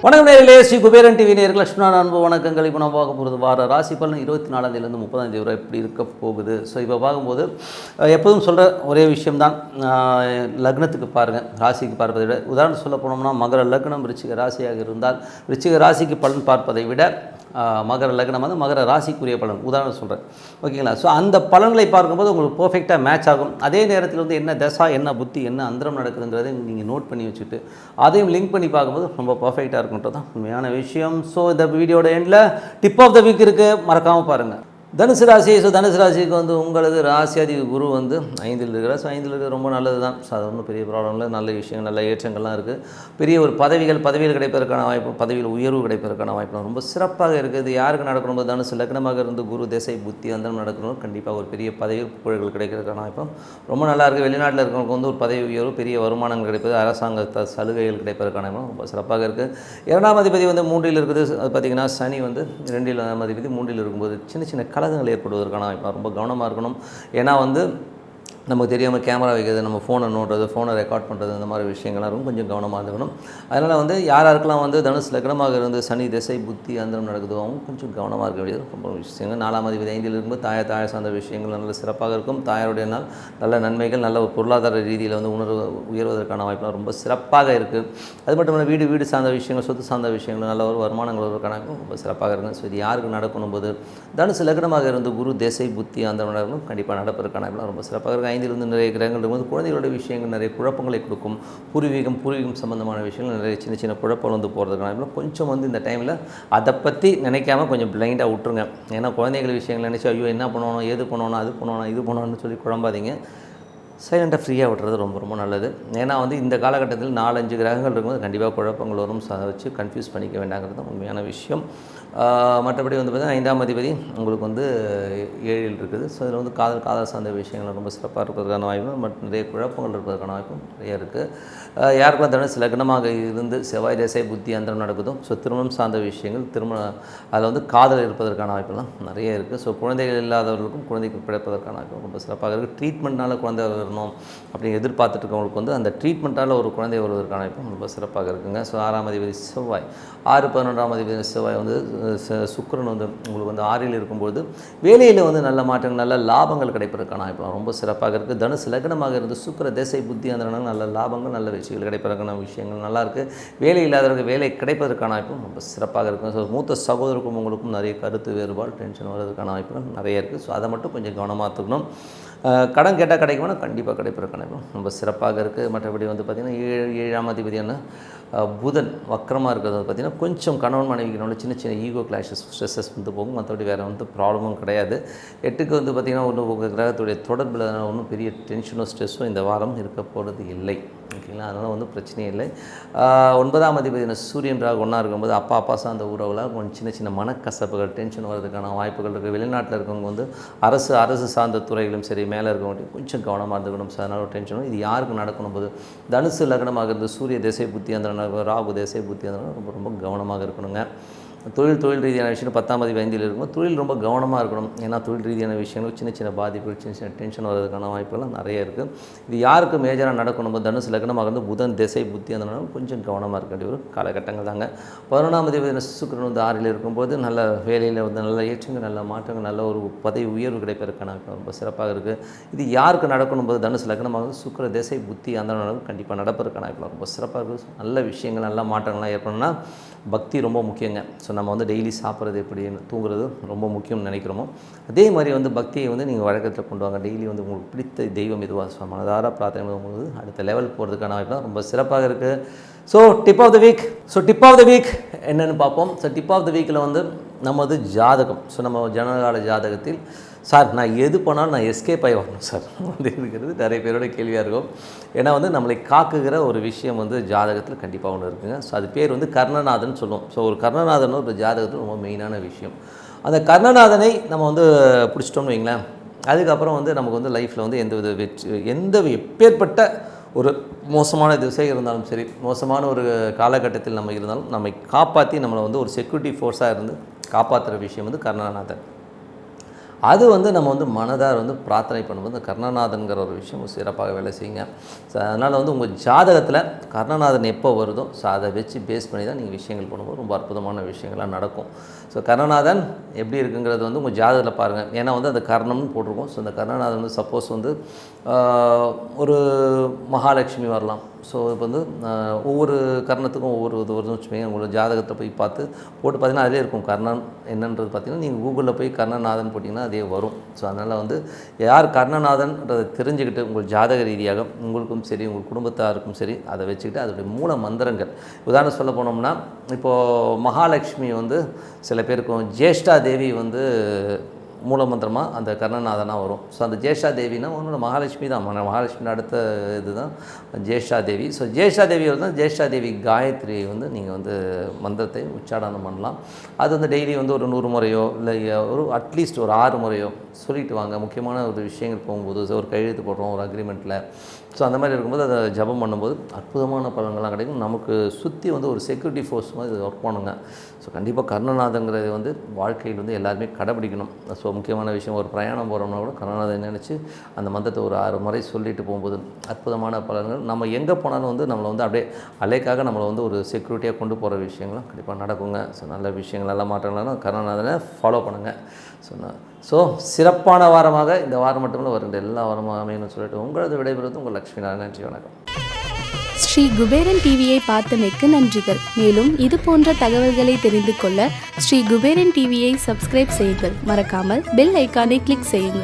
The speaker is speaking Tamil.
வணக்கம் நேயர்களே, ஸ்ரீ குபேரன் டிவி நேயர்கள் லட்சுமணன் அன்பு வணக்கங்கள். இப்போ நம்ம பார்க்க போகிறது வார ராசி பலன் 24ஆம் தேதியிலேருந்து 30ஆம் தேதி வரை எப்படி இருக்க போகுது. ஸோ இப்போ பார்க்கும்போது எப்போதும் சொல்கிற ஒரே விஷயம்தான், லக்னத்துக்கு பாருங்கள், ராசிக்கு பார்ப்பதை விட. உதாரணம் சொல்ல போனோம்னா, மகர லக்னம் விருச்சிக ராசியாக இருந்தால் விருச்சிக ராசிக்கு பலன் பார்ப்பதை விட மகர லக்னம் வந்து மகர ராசிக்குரிய பலன் உதாரணம் சொல்கிறேன், ஓகேங்களா. ஸோ அந்த பலன்களை பார்க்கும்போது உங்களுக்கு பர்ஃபெக்டாக மேட்ச் ஆகும். அதே நேரத்தில் வந்து என்ன தசா, என்ன புத்தி, என்ன அந்தரம் நடக்குதுங்கிறதை நீங்கள் நோட் பண்ணி வச்சுட்டு அதையும் லிங்க் பண்ணி பார்க்கும்போது ரொம்ப பர்ஃபெக்டாக இருக்குன்றது தான் உண்மையான விஷயம். ஸோ இந்த வீடியோட எண்டில் டிப் ஆஃப் த வீக் இருக்குது, மறக்காமல் பாருங்கள். தனுசு ராசி. ஸோ தனுசு ராசிக்கு வந்து உங்களுக்கு ராசியாதி குரு வந்து 5ல் இருக்கிறார். ஸோ 5ல் இருக்கிற ரொம்ப நல்லது தான். ஸோ அது ஒன்றும் பெரிய ப்ராப்ளம் இல்லை, நல்ல விஷயங்கள், நல்ல ஏற்றங்கள்லாம் இருக்குது. பெரிய ஒரு பதவிகள் கிடைப்பதற்கான வாய்ப்பு, பதவியில் உயர்வு கிடைப்பதற்கான வாய்ப்பு ரொம்ப சிறப்பாக இருக்குது. யாருக்கு நடக்கணும்? தனுசு லக்னமாக இருந்து குரு திசை புத்தி அந்த நடக்கணும், கண்டிப்பாக ஒரு பெரிய பதவி புகழ்கள் கிடைக்கிறதுக்கான வாய்ப்பும் ரொம்ப நல்லா இருக்குது. வெளிநாட்டில் இருக்கிறவங்களுக்கு வந்து ஒரு பதவி உயர்வு, பெரிய வருமானங்கள் கிடைப்பது, அரசாங்க சலுகைகள் கிடைப்பதற்கான வாய்ப்பும் ரொம்ப சிறப்பாக இருக்குது. 2ஆம் அதிபதி வந்து 3ல் இருக்குது. அது பார்த்திங்கன்னா சனி வந்து 2ஆம் அதிபதி 3ல் இருக்கும்போது சின்ன சின்ன கலகங்கள் ஏற்படுவதற்கான வாய்ப்பு, ரொம்ப கவனமாக இருக்கணும். ஏன்னா வந்து நமக்கு தெரியாமல் கேமரா வைக்கிறது, நம்ம ஃபோனை நோட்டுறது, ஃபோனை ரெக்கார்ட் பண்ணுறது, இந்த மாதிரி விஷயங்கள்லாம் ரொம்ப கொஞ்சம் கவனமாக இருக்கணும். அதனால் வந்து யாராருக்கெல்லாம் வந்து தனுசு லக்னமாக இருந்து சனி திசை புத்தி அந்தரம் நடக்குதோ அவங்க கொஞ்சம் கவனமாக இருக்க வேண்டியது ரொம்ப விஷயங்கள். 4ஆம் அதிபதி 5ல் இருக்கும்போது தாயார் சார்ந்த விஷயங்கள் நல்ல சிறப்பாக இருக்கும். தாயாருடைய நாள் நல்ல நன்மைகள், நல்ல ஒரு பொருளாதார ரீதியில் வந்து உயர்வதற்கான வாய்ப்புலாம் ரொம்ப சிறப்பாக இருக்குது. அது மட்டும் இல்லை, வீடு சார்ந்த விஷயங்கள், சொத்து சார்ந்த விஷயங்கள், நல்ல ஒரு வருமானங்கள் வருவதற்கான ரொம்ப சிறப்பாக இருக்குது. ஸோ இது யாருக்கு நடக்கணும் போது தனுசு லக்னமாக இருந்து குரு திசை புத்தி அந்தரம் நடக்கணும், கண்டிப்பாக நடப்பதற்கான வாய்ப்புலாம் ரொம்ப சிறப்பாக இருக்குது. 5லிருந்து நிறைய கிரகங்கள் இருக்கும்போது குழந்தைகளோட விஷயங்கள் நிறைய குழப்பங்களை கொடுக்கும். பூர்வீகம் சம்பந்தமான விஷயங்கள் நிறைய சின்ன சின்ன குழப்பங்கள் வந்து போகிறதுக்கான கொஞ்சம் வந்து இந்த டைமில் அதை பற்றி நினைக்காம கொஞ்சம் பிளைண்டாக விட்டுருங்க. ஏன்னா குழந்தைகள் விஷயங்கள் நினச்சி ஐயோ என்ன பண்ணணும், ஏது பண்ணணும், அது பண்ணணும், இது பண்ணணும்னு சொல்லி குழம்பாதீங்க. சைலண்ட்டாக ஃப்ரீயாக விட்டுறது ரொம்ப ரொம்ப நல்லது. ஏன்னா வந்து இந்த காலகட்டத்தில் 4-5 கிரகங்கள் இருக்கும்போது கண்டிப்பாக குழப்பங்கள் வரும். அதை வச்சு கன்ஃபியூஸ் பண்ணிக்க வேண்டாங்கிறது தான் உண்மையான விஷயம். மற்றபடி வந்து பார்த்திங்கன்னா 5ஆம் அதிபதி உங்களுக்கு வந்து 7ல் இருக்குது. ஸோ இதில் வந்து காதல் சார்ந்த விஷயங்கள் ரொம்ப சிறப்பாக இருப்பதற்கான வாய்ப்பு, மற்றும் நிறைய குழப்பங்கள் இருப்பதற்கான வாய்ப்பும் நிறைய இருக்குது. யாருக்கெல்லாம் தனுசு லக்னமாக இருந்து செவ்வாய் திசை புத்தி அந்தரம் நடக்குதோ, ஸோ திருமணம் சார்ந்த விஷயங்கள், அதில் வந்து காதல் இருப்பதற்கான வாய்ப்புலாம் நிறைய இருக்குது. ஸோ குழந்தைகள் இல்லாதவர்களுக்கும் குழந்தைகள் பிறப்பதற்கான வாய்ப்பு ரொம்ப சிறப்பாக இருக்குது. ட்ரீட்மெண்ட்னால குழந்தை வரணும் அப்படின்னு எதிர்பார்த்துட்டு இருக்கவங்களுக்கு வந்து அந்த ட்ரீட்மெண்ட்டால் ஒரு குழந்தை வருவதற்கான வாய்ப்பு ரொம்ப சிறப்பாக இருக்குங்க. ஸோ 6ஆம் அதிபதி செவ்வாய், 6-11ஆம் அதிபதி செவ்வாய் வந்து சுக்கிரன் வந்து உங்களுக்கு வந்து 6ல் இருக்கும்போது வேலையில் வந்து நல்ல மாற்றங்கள், நல்ல லாபங்கள் கிடைப்பதற்கான வாய்ப்பு ரொம்ப சிறப்பாக இருக்குது. தனுசு லக்னமாக இருந்து சுக்கிர திசை புத்தி அந்த நல்ல லாபங்கள், நல்ல விஷயங்கள் கிடைப்பதற்கான விஷயங்கள் நல்லாயிருக்கு. வேலை இல்லாதவர்கள் வேலை கிடைப்பதற்கான வாய்ப்பும் ரொம்ப சிறப்பாக இருக்கும். ஸோ மூத்த சகோதரருக்கும் உங்களுக்கும் நிறைய கருத்து வேறுபாடு, டென்ஷன் வர்றதுக்கான வாய்ப்புகள் நிறைய இருக்குது. ஸோ அதை மட்டும் கொஞ்சம் கவனமாக எடுத்துக்கணும். கடன் கேட்டால் கிடைக்கும்னா கண்டிப்பாக கிடைப்பதற்கான ரொம்ப சிறப்பாக இருக்குது. மற்றபடி வந்து பார்த்திங்கன்னா 7ஆம் அதிபதியான புதன் வக்கரமாக இருக்கிறது வந்து பார்த்திங்கன்னா கொஞ்சம் கணவன் மனைவிக்கு சின்ன சின்ன ஈகோ கிளாஷஸ், ஸ்ட்ரெஸ்ஸஸ் வந்து போகும். மற்றபடி வேறு வந்து ப்ராப்ளமும் கிடையாது. 8க்கு வந்து பார்த்திங்கன்னா ஒன்றும் கிரகத்துடைய தொடர்பில் ஒன்றும் பெரிய டென்ஷனோ ஸ்ட்ரெஸ்ஸோ இந்த வாரம் இருக்க போகிறது இல்லை, ஓகேங்களா. அதனால் வந்து பிரச்சனையே இல்லை. 9ஆம் அதிபதியான சூரியன் ராகு ஒன்றா இருக்கும்போது அப்பா சார்ந்த உறவுகளாக கொஞ்சம் சின்ன சின்ன மனக்கசப்புகள், டென்ஷன் வர்றதுக்கான வாய்ப்புகள் இருக்குது. வெளிநாட்டில் இருக்கவங்க வந்து அரசு சார்ந்த துறைகளும் சரி, மேலே இருக்கவங்க கொஞ்சம் கவனமாக இருந்துக்கணும். ஸோ அதனால் டென்ஷனும் இது யாருக்கு நடக்கணும் போது தனுசு லக்னமாக இருந்து சூரிய திசை புத்தி அந்த ராகு திசை புத்தி அந்த ரொம்ப ரொம்ப கவனமாக இருக்கணுங்க. தொழில் ரீதியான விஷயம் 10ஆம் அதிபதி 5ல் இருக்கும். தொழில் ரொம்ப கவனமாக இருக்கணும். ஏன்னா தொழில் ரீதியான விஷயங்கள் சின்ன சின்ன பாதிப்புகள், சின்ன சின்ன டென்ஷன் வர்றதுக்கான வாய்ப்புகள்லாம் நிறைய இருக்குது. இது யாருக்கு மேஜராக நடக்கணும்? தனுசு லக்னமாக இருந்து புதன் திசை புத்தி அந்த கொஞ்சம் கவனமாக இருக்க வேண்டிய ஒரு காலகட்டங்கள் தாங்க. 11ஆம் அதிபதி சுக்கிரன் வந்து 6ல் இருக்கும்போது நல்ல வேலையில் வந்து நல்ல ஏற்றங்கள், நல்ல மாற்றங்கள், நல்ல ஒரு பதவி உயர்வு கிடைப்பதற்கான ரொம்ப சிறப்பாக இருக்குது. இது யாருக்கு நடக்கணும் போது தனுசு லக்னமாக வந்து சுக்கிர திசை புத்தி அந்த கண்டிப்பாக நடப்பதற்கான ரொம்ப சிறப்பாக இருக்குது. நல்ல விஷயங்கள், நல்ல மாற்றங்கள்லாம் ஏற்படணும்னா பக்தி ரொம்ப முக்கியங்க. ஸோ நம்ம வந்து டெய்லி சாப்பிட்றது எப்படி, தூங்குறது ரொம்ப முக்கியம்னு நினைக்கிறோமோ அதே மாதிரி வந்து பக்தியை வந்து நீங்கள் வழக்கத்தில் கொண்டு வாங்க. டெய்லி வந்து உங்களுக்கு பிடித்த தெய்வம் எதுவாக மனதார பிரார்த்தனை பண்ணும்போது அடுத்த லெவல் போகிறதுக்கான வாய்ப்பு ரொம்ப சிறப்பாக இருக்குது. So tip of the week என்னென்னு பார்ப்போம். ஸோ டிப் ஆஃப் த வீக்கில் வந்து நம்ம வந்து ஜாதகம். ஸோ நம்ம ஜனகால ஜாதகத்தில் சார் நான் எது பண்ணாலும் நான் எஸ்கேப் ஆகி வரணும் சார் வந்து இருக்கிறது நிறைய பேரோட கேள்வியாக இருக்கும். ஏன்னா வந்து நம்மளை காக்குகிற ஒரு விஷயம் வந்து ஜாதகத்தில் கண்டிப்பாக ஒன்று இருக்குங்க. ஸோ அது பேர் வந்து கர்ணநாதன் சொல்லுவோம். ஸோ ஒரு கர்ணநாதன் ஒரு ஜாதகத்தில் ரொம்ப மெயினான விஷயம். அந்த கர்ணநாதனை நம்ம வந்து பிடிச்சிட்டோம்னு வைங்களேன், அதுக்கப்புறம் வந்து நமக்கு வந்து லைஃப்பில் வந்து எப்பேற்பட்ட ஒரு மோசமான திசை இருந்தாலும் சரி, மோசமான ஒரு காலகட்டத்தில் நம்ம இருந்தாலும் நம்மை காப்பாற்றி நம்மளை வந்து ஒரு செக்யூரிட்டி ஃபோர்ஸாக இருந்து காப்பாற்றுற விஷயம் வந்து கர்ணநாதன். அது வந்து நம்ம வந்து மனதார வந்து பிரார்த்தனை பண்ணும்போது இந்த கர்ணநாதன்கிற ஒரு விஷயம் சிறப்பாக வேலை செய்யுங்க. ஸோ அதனால் வந்து உங்கள் ஜாதகத்தில் கர்ணநாதன் எப்போ வருதோ ஸோ அதை வச்சு பேஸ் பண்ணி தான் நீங்கள் விஷயங்கள் பண்ணும்போது ரொம்ப அற்புதமான விஷயங்கள்லாம் நடக்கும். ஸோ கர்ணநாதன் எப்படி இருக்குங்கிறது வந்து உங்கள் ஜாதகத்தில் பாருங்கள். ஏன்னா வந்து அந்த கர்ணம்னு போட்டிருக்கோம். ஸோ அந்த கர்ணநாதன் வந்து சப்போஸ் வந்து ஒரு மகாலட்சுமி வரலாம். ஸோ இப்போ வந்து ஒவ்வொரு கர்ணத்துக்கும் ஒவ்வொரு இது வருதுன்னு வச்சுக்கோங்க. உங்களோட ஜாதகத்தை போய் பார்த்து போட்டு பார்த்தீங்கன்னா அதிலே இருக்கும் கர்ணன் என்னன்றது பார்த்தீங்கன்னா நீங்கள் கூகுளில் போய் கர்ணநாதன் போட்டிங்கன்னா அதே வரும். ஸோ அதனால் வந்து யார் கர்ணநாதன்றதை தெரிஞ்சுக்கிட்டு உங்கள் ஜாதக ரீதியாக உங்களுக்கும் சரி உங்கள் குடும்பத்தாருக்கும் சரி அதை வச்சுக்கிட்டு அதோடைய மூல மந்திரங்கள் உதாரணம் சொல்ல போனோம்னா இப்போது மகாலட்சுமி வந்து சில பேருக்கும் ஜேஷ்டா தேவி வந்து மூலமந்திரமாக அந்த கர்ணநாதனாக வரும். ஸோ அந்த ஜேஷ்டா தேவினா ஒன்று மகாலட்சுமி தான். மகாலட்சுமி அடுத்த இதுதான் ஜேஷ்டா தேவி. ஸோ ஜேஷ்டா தேவி வந்து ஜேஷ்டா தேவி காயத்ரி வந்து நீங்கள் வந்து மந்திரத்தை உச்சாடனம் பண்ணலாம். அது வந்து டெய்லி வந்து ஒரு 100 முறையோ இல்லை ஒரு அட்லீஸ்ட் ஒரு 6 முறையோ சொல்லிட்டு வாங்க. முக்கியமான ஒரு விஷயங்கள் போகும்போது ஒரு கையெழுத்து போடுறோம் ஒரு அக்ரிமெண்ட்டில். ஸோ அந்த மாதிரி இருக்கும்போது அதை ஜபம் பண்ணும்போது அற்புதமான பலன்கள்லாம் கிடைக்கும். நமக்கு சுற்றி வந்து ஒரு செக்யூரிட்டி ஃபோர்ஸ் மாதிரி இது ஒர்க் பண்ணுங்க. ஸோ கண்டிப்பாக கர்ணநாதங்கிறது வந்து வாழ்க்கையில் வந்து எல்லாருமே கடைபிடிக்கணும். ஸோ முக்கியமான விஷயம் ஒரு பிரயாணம் போகிறோம்னா கூட கர்ணநாதன் நினச்சி அந்த மந்திரத்தை ஒரு 6 முறை சொல்லிட்டு போகும்போது அற்புதமான பலன்கள். நம்ம எங்கே போனாலும் வந்து நம்மளை வந்து அப்படியே அலைக்காக நம்மளை வந்து ஒரு செக்யூரிட்டியாக கொண்டு போகிற விஷயங்களும் கண்டிப்பாக நடக்குங்க. ஸோ நல்ல விஷயங்கள் நல்ல மாற்றங்கள்லாம் கர்ணநாதனை ஃபாலோ பண்ணுங்கள். ஸோ சிறப்பான வாரமாக இந்த வாரம் மட்டும் இல்லை வருகின்ற எல்லா வாரமாக அமையணும்னு சொல்லிட்டு உங்களது விடைபெறுவது உங்கள் லக்ஷ்மி நாராயணன். நன்றி, வணக்கம். ஸ்ரீ குபேரன் டிவியை பார்த்தமைக்கு நன்றிகள். மேலும் இது போன்ற தகவல்களை தெரிந்து கொள்ள ஸ்ரீ குபேரன் டிவியை சப்ஸ்கிரைப் செய்யுங்கள். மறக்காமல் பெல் ஐக்கானை கிளிக் செய்யுங்கள்.